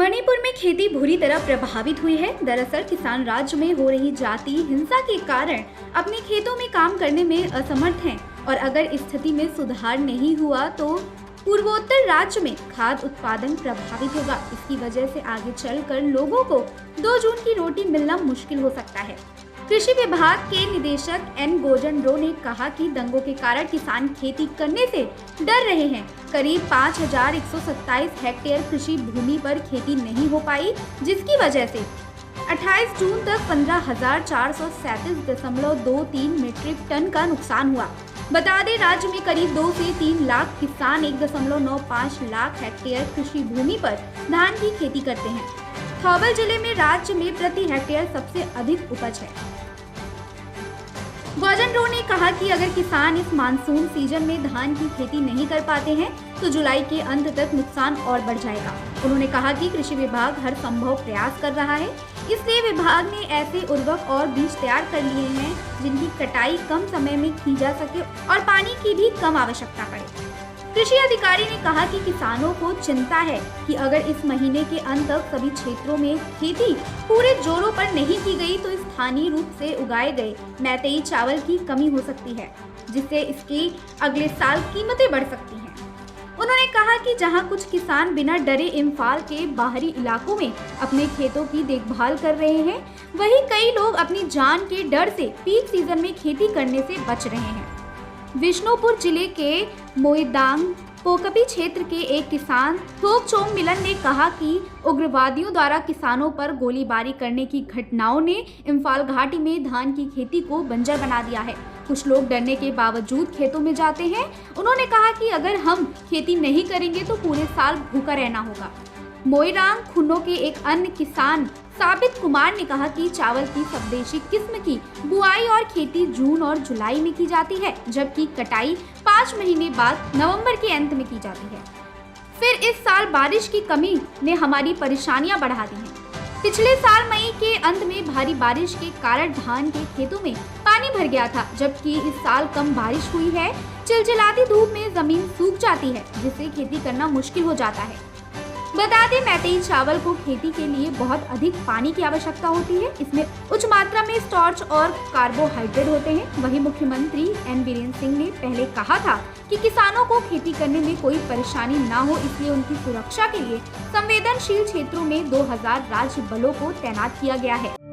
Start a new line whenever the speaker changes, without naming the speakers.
मणिपुर में खेती बुरी तरह प्रभावित हुई है। दरअसल किसान राज्य में हो रही जाति हिंसा के कारण अपने खेतों में काम करने में असमर्थ हैं और अगर स्थिति में सुधार नहीं हुआ तो पूर्वोत्तर राज्य में खाद्य उत्पादन प्रभावित होगा। इसकी वजह से आगे चलकर लोगों को 2 जून की रोटी मिलना मुश्किल हो सकता है। कृषि विभाग के निदेशक एन गोजनरो ने कहा कि दंगों के कारण किसान खेती करने से डर रहे हैं। करीब 5,127 हेक्टेयर कृषि भूमि पर खेती नहीं हो पाई, जिसकी वजह से 28 जून तक 15,437.23 मीट्रिक टन का नुकसान हुआ। बता दें, राज्य में करीब 2 से 3 लाख किसान 1.95 लाख हेक्टेयर कृषि भूमि पर धान की खेती करते हैं। थौबल जिले में राज्य में प्रति हेक्टेयर सबसे अधिक उपज है। गोजनरो ने कहा कि अगर किसान इस मानसून सीजन में धान की खेती नहीं कर पाते हैं तो जुलाई के अंत तक नुकसान और बढ़ जाएगा। उन्होंने कहा कि कृषि विभाग हर संभव प्रयास कर रहा है, इसलिए विभाग ने ऐसे उर्वरक और बीज तैयार कर लिए हैं जिनकी कटाई कम समय में की जा सके और पानी की भी कम आवश्यकता पड़े। कृषि अधिकारी ने कहा कि किसानों को चिंता है कि अगर इस महीने के अंत तक सभी क्षेत्रों में खेती पूरे जोरों पर नहीं की गई तो स्थानीय रूप से उगाए गए मैतेई चावल की कमी हो सकती है, जिससे इसकी अगले साल कीमतें बढ़ सकती हैं। उन्होंने कहा कि जहां कुछ किसान बिना डरे इम्फाल के बाहरी इलाकों में अपने खेतों की देखभाल कर रहे हैं, वहीं कई लोग अपनी जान के डर से पीक सीजन में खेती करने से बच रहे हैं। विष्णुपुर जिले के मोइदांग पोकपी क्षेत्र के एक किसान थोकचोंग मिलन ने कहा कि उग्रवादियों द्वारा किसानों पर गोलीबारी करने की घटनाओं ने इम्फाल घाटी में धान की खेती को बंजर बना दिया है। कुछ लोग डरने के बावजूद खेतों में जाते हैं। उन्होंने कहा कि अगर हम खेती नहीं करेंगे तो पूरे साल भूखा रहना होगा। मोइरांग खुन्नो के एक अन्य किसान साबित कुमार ने कहा कि चावल की स्वदेशी किस्म की बुआई और खेती जून और जुलाई में की जाती है, जबकि कटाई 5 महीने बाद नवंबर के अंत में की जाती है। फिर इस साल बारिश की कमी ने हमारी परेशानियां बढ़ा दी हैं। पिछले साल मई के अंत में भारी बारिश के कारण धान के खेतों में पानी भर गया था, जबकि इस साल कम बारिश हुई है। चिलचिलाती धूप में जमीन सूख जाती है, जिससे खेती करना मुश्किल हो जाता है। बता दें, मैतेई चावल को खेती के लिए बहुत अधिक पानी की आवश्यकता होती है। इसमें उच्च मात्रा में स्टार्च और कार्बोहाइड्रेट होते हैं। वहीं मुख्यमंत्री एन बीरेन्द्र सिंह ने पहले कहा था कि किसानों को खेती करने में कोई परेशानी ना हो, इसलिए उनकी सुरक्षा के लिए संवेदनशील क्षेत्रों में 2000 राज्य बलों को तैनात किया गया है।